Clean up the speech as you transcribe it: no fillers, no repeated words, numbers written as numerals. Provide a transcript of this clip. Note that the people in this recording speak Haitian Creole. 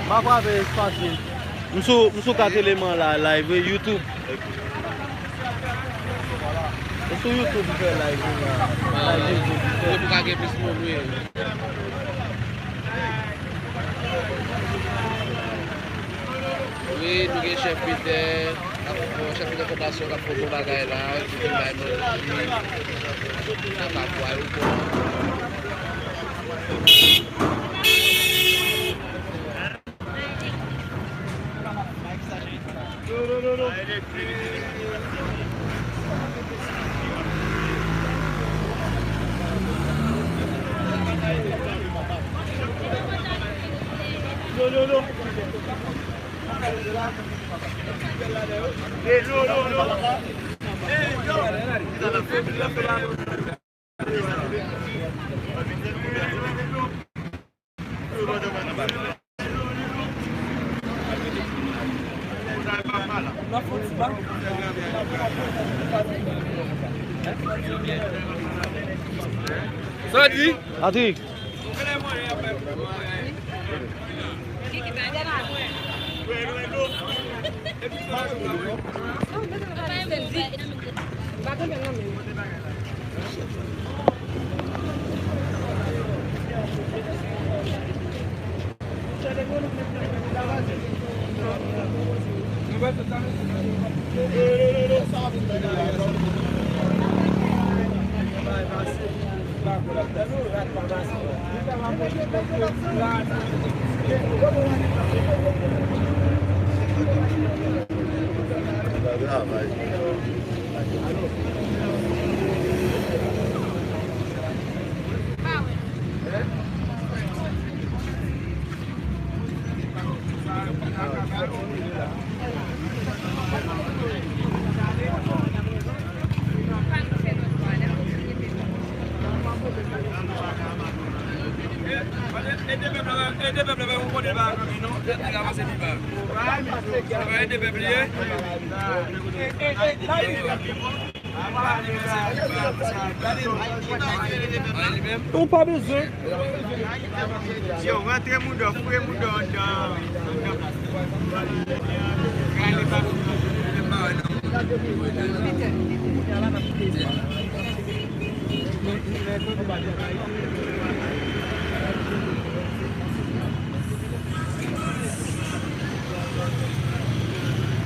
Ma pa ve espasyon. Msou ka teleman la live YouTube. Msou YouTube fe live YouTube. Pou ka gen plis moun wè. Oui, nou gen chef Peter. Chef Peter Fondasyon ka foto bagay la. Ki gen bay moun. Nan pa kwa yo pou. Sadi? Adi. Ou pa bezon. Si on rentre moudon, fouye moudon dans...